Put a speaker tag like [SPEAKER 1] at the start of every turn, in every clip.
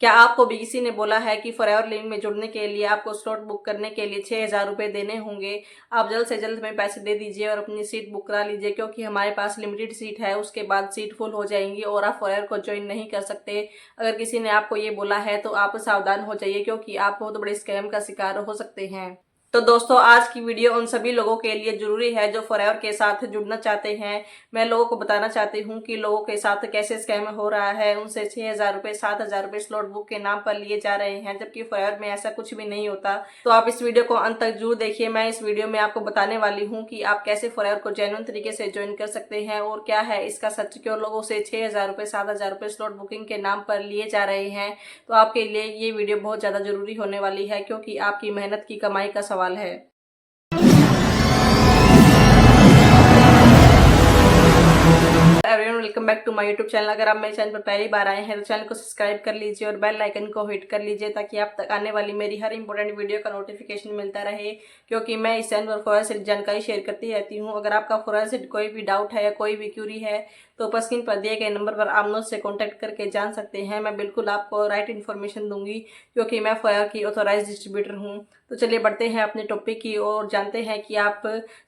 [SPEAKER 1] क्या आपको भी किसी ने बोला है कि फॉरएवर लिविंग में जुड़ने के लिए आपको स्लॉट बुक करने के लिए 6,000 रुपये देने होंगे? आप जल्द से जल्द हमें पैसे दे दीजिए और अपनी सीट बुक करा लीजिए, क्योंकि हमारे पास लिमिटेड सीट है, उसके बाद सीट फुल हो जाएंगी और आप फॉरएवर को ज्वाइन नहीं कर सकते। अगर किसी ने आपको ये बोला है तो आप सावधान हो जाइए, क्योंकि आप बहुत बड़े स्कैम का शिकार हो सकते हैं। तो दोस्तों, आज की वीडियो उन सभी लोगों के लिए जरूरी है जो फॉरएवर के साथ जुड़ना चाहते हैं। मैं लोगों को बताना चाहती हूँ कि लोगों के साथ कैसे स्कैम हो रहा है। उनसे 6,000 रुपये 7,000 रुपये स्लॉट बुक के नाम पर लिए जा रहे हैं, जबकि फॉरएवर में ऐसा कुछ भी नहीं होता। तो आप इस वीडियो को अंत तक जरूर देखिए। मैं इस वीडियो में आपको बताने वाली हूँ कि आप कैसे फॉरएवर को जेन्युइन तरीके से ज्वाइन कर सकते हैं और क्या है इसका सच, क्यों लोगों से 6,000 रुपये 7,000 रुपये स्लॉट बुकिंग के नाम पर लिए जा रहे हैं। तो आपके लिए ये वीडियो बहुत ज्यादा जरूरी होने वाली है, क्योंकि आपकी मेहनत की कमाई का सवाल है। Everyone, welcome back to my YouTube channel. अगर आप मेरे चैनल पर पहली बार आए हैं तो चैनल को सब्सक्राइब कर लीजिए और बेल आइकन को हिट कर लीजिए, ताकि आप तक आने वाली मेरी हर इंपॉर्टेंट वीडियो का नोटिफिकेशन मिलता रहे, क्योंकि मैं इस चैनल पर फॉरएवर से जानकारी शेयर करती रहती हूँ। अगर आपका फॉरएवर से कोई भी डाउट है या कोई भी क्यूरी है तो ऊपर स्क्रीन पर दिए गए नंबर पर आप मुझसे कॉन्टैक्ट करके जान सकते हैं। मैं बिल्कुल आपको राइट इन्फॉर्मेशन दूंगी, क्योंकि मैं फॉरएवर की ऑथोराइज डिस्ट्रीब्यूटर हूँ। तो चलिए बढ़ते हैं अपने टॉपिक की और जानते हैं कि आप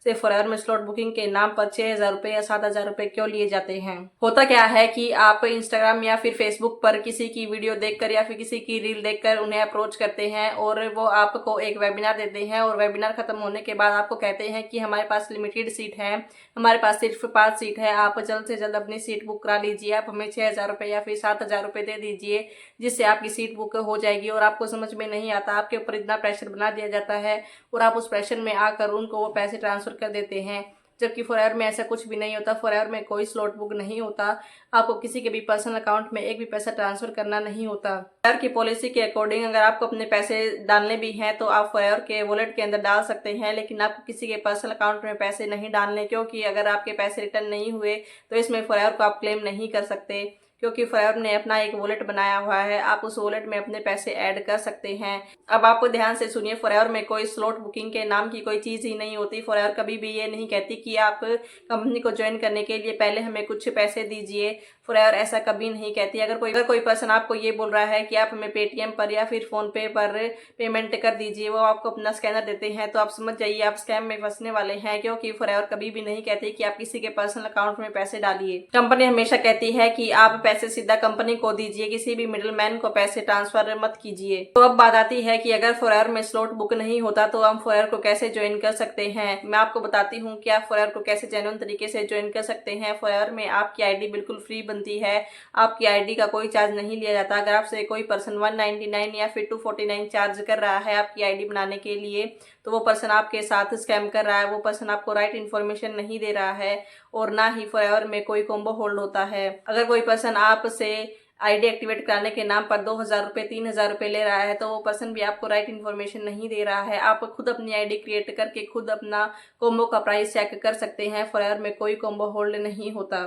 [SPEAKER 1] से फॉरएवर में स्लॉट बुकिंग के नाम पर 6,000 रुपये या 7,000 रुपये क्यों लिए जाते हैं। होता क्या है कि आप इंस्टाग्राम या फिर फेसबुक पर किसी की वीडियो देखकर या फिर किसी की रील देखकर उन्हें अप्रोच करते हैं और वो आपको एक वेबिनार देते हैं, और वेबिनार खत्म होने के बाद आपको कहते हैं कि हमारे पास लिमिटेड सीट है, हमारे पास सिर्फ 5 सीट है, आप जल्द से जल्द अपनी सीट बुक करा लीजिए, आप हमें 6,000 रुपये या फिर 7,000 रुपये दे दीजिए, जिससे आपकी सीट बुक हो जाएगी। और आपको समझ में नहीं आता, आपके ऊपर इतना प्रेशर बना दिया जाता है और आप उस प्रेशर में आकर उनको वो पैसे ट्रांसफर कर देते हैं, जबकि फॉरएवर में ऐसा कुछ भी नहीं होता। फॉरएवर में कोई स्लॉट बुक नहीं होता, आपको किसी के भी पर्सनल अकाउंट में एक भी पैसा ट्रांसफर करना नहीं होता। फॉरएवर की पॉलिसी के अकॉर्डिंग अगर आपको अपने पैसे डालने भी हैं तो आप फॉरएवर के वॉलेट के अंदर डाल सकते हैं, लेकिन आपको किसी के पर्सनल अकाउंट में पैसे नहीं डालने, क्योंकि अगर आपके पैसे रिटर्न नहीं हुए तो इसमें फॉरएवर को आप क्लेम नहीं कर सकते, क्योंकि फॉरएवर ने अपना एक वॉलेट बनाया हुआ है, आप उस वॉलेट में अपने पैसे ऐड कर सकते हैं। अब आपको ध्यान से सुनिए, फॉरएवर में कोई स्लॉट बुकिंग के नाम की कोई चीज ही नहीं होती। फॉरएवर कभी भी ये नहीं कहती कि आप कंपनी को ज्वाइन करने के लिए पहले हमें कुछ पैसे दीजिए। फॉरएवर ऐसा कभी नहीं कहती। अगर कोई पर्सन आपको ये बोल रहा है कि आप हमें पेटीएम पर या फिर फोन पे पर पेमेंट कर दीजिए, वो आपको अपना स्कैनर देते हैं, तो आप समझ जाइए आप स्कैम में फंसने वाले हैं, क्योंकि फॉरएवर कभी भी नहीं कहती कि आप किसी के पर्सनल अकाउंट में पैसे डालिए। कंपनी हमेशा कहती है कि आप पैसे सीधा कंपनी को दीजिए, किसी भी मिडिल मैन को पैसे ट्रांसफर मत कीजिए। तो अब बात आती है कि अगर फॉरएवर में स्लॉट बुक नहीं होता तो हम फॉरएवर को कैसे ज्वाइन कर सकते हैं। मैं आपको बताती हूँ कि आप फॉरएवर को कैसे जेन्युइन तरीके से ज्वाइन कर सकते हैं। फॉरएवर में आपकी आईडी बिल्कुल फ्री बनती है, आपकी आईडी का कोई चार्ज नहीं लिया जाता। अगर आपसे कोई पर्सन 199 या फिर 249 चार्ज कर रहा है आपकी आईडी बनाने के लिए, तो वो पर्सन आपके साथ स्कैम कर रहा है, वो पर्सन आपको राइट इन्फॉर्मेशन नहीं दे रहा है, और ना ही फॉरएवर में कोई कॉम्बो होल्ड होता है। अगर कोई पर्सन आपसे आईडी एक्टिवेट कराने के नाम पर 2,000 रुपये 3,000 रुपये ले रहा है, तो वो पर्सन भी आपको राइट इन्फॉर्मेशन नहीं दे रहा है। आप खुद अपनी आईडी क्रिएट करके खुद अपना कॉम्बो का प्राइस चेक कर सकते हैं। फॉरएवर में कोई कॉम्बो होल्ड नहीं होता।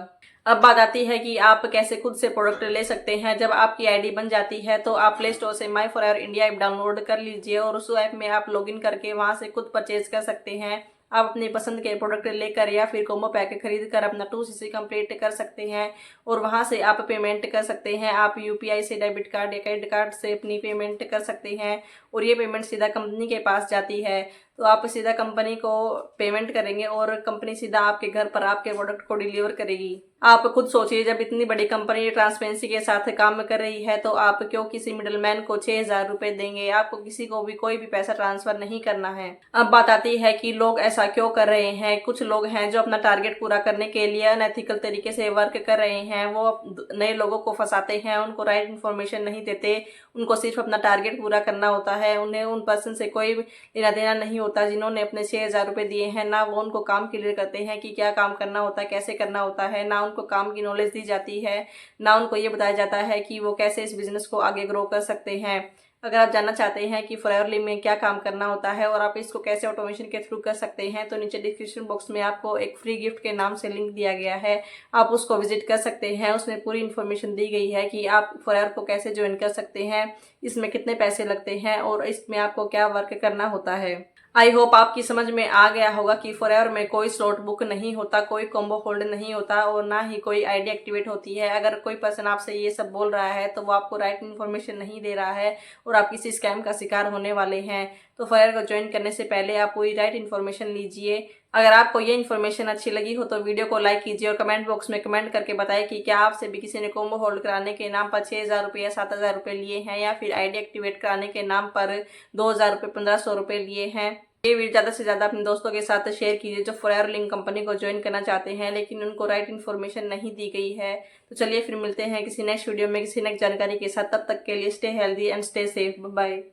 [SPEAKER 1] अब बात आती है कि आप कैसे खुद से प्रोडक्ट ले सकते हैं। जब आपकी आईडी बन जाती है तो आप प्ले स्टोर से माई फॉरएवर इंडिया ऐप डाउनलोड कर लीजिए और उस ऐप में आप लॉगिन करके वहां से खुद परचेज कर सकते हैं। आप अपनी पसंद के प्रोडक्ट लेकर या फिर कॉम्बो पैक खरीद कर अपना 2CC कंप्लीट कर सकते हैं और वहां से आप पेमेंट कर सकते हैं। आप यूपीआई से, डेबिट कार्ड या क्रेडिट कार्ड से अपनी पेमेंट कर सकते हैं और ये पेमेंट सीधा कंपनी के पास जाती है। तो आप सीधा कंपनी को पेमेंट करेंगे और कंपनी सीधा आपके घर पर आपके प्रोडक्ट को डिलीवर करेगी। आप खुद सोचिए, जब इतनी बड़ी कंपनी ट्रांसपेरेंसी के साथ काम कर रही है तो आप क्यों किसी मिडलमैन को 6,000 रुपये देंगे। आपको किसी को भी कोई भी पैसा ट्रांसफर नहीं करना है। अब बात आती है कि लोग ऐसा क्यों कर रहे हैं। कुछ लोग हैं जो अपना टारगेट पूरा करने के लिए अनएथिकल तरीके से वर्क कर रहे हैं। वो नए लोगों को फंसाते हैं, उनको राइट इन्फॉर्मेशन नहीं देते, उनको सिर्फ अपना टारगेट पूरा करना होता है। उन्हें उन पर्सन से कोई लेना देना नहीं होता जिन्होंने अपने 6,000 रुपये दिए हैं। ना वो उनको काम क्लियर करते हैं कि क्या काम करना होता है, कैसे करना होता है, ना उनको काम की नॉलेज दी जाती है, ना उनको ये बताया जाता है कि वो कैसे इस बिजनेस को आगे ग्रो कर सकते हैं। अगर आप जानना चाहते हैं कि फॉरएवर लिव में क्या काम करना होता है और आप इसको कैसे ऑटोमेशन के थ्रू कर सकते हैं, तो नीचे डिस्क्रिप्शन बॉक्स में आपको एक फ्री गिफ्ट के नाम से लिंक दिया गया है, आप उसको विजिट कर सकते हैं। उसमें पूरी इन्फॉर्मेशन दी गई है कि आप फॉरएवर को कैसे ज्वाइन कर सकते हैं, इसमें कितने पैसे लगते हैं और इसमें आपको क्या वर्क करना होता है। आई होप आपकी समझ में आ गया होगा कि फॉरएवर में कोई स्लॉट बुक नहीं होता, कोई कॉम्बो होल्ड नहीं होता और ना ही कोई आईडी एक्टिवेट होती है। अगर कोई पर्सन आपसे ये सब बोल रहा है तो वो आपको राइट इन्फॉर्मेशन नहीं दे रहा है और आप किसी स्कैम का शिकार होने वाले हैं। तो फॉरएवर को ज्वाइन करने से पहले आप पूरी राइट इन्फॉर्मेशन लीजिए। अगर आपको ये इन्फॉर्मेशन अच्छी लगी हो तो वीडियो को लाइक कीजिए और कमेंट बॉक्स में कमेंट करके बताएं कि क्या आपसे भी किसी ने कॉम्बो होल्ड कराने के नाम पर 6,000 रुपये या 7,000 रुपये लिए हैं या फिर आईडी एक्टिवेट कराने के नाम पर 2,000 रुपये 1,500 रुपये लिए हैं। ये वीडियो ज़्यादा से ज़्यादा अपने दोस्तों के साथ शेयर कीजिए जो फॉरएवर लिंक कंपनी को ज्वाइन करना चाहते हैं लेकिन उनको राइट इन्फॉर्मेशन नहीं दी गई है। तो चलिए फिर मिलते हैं किसी नेक्स्ट वीडियो में किसी नेक्स्ट जानकारी के साथ। तब तक के लिए stay healthy and stay safe. Bye.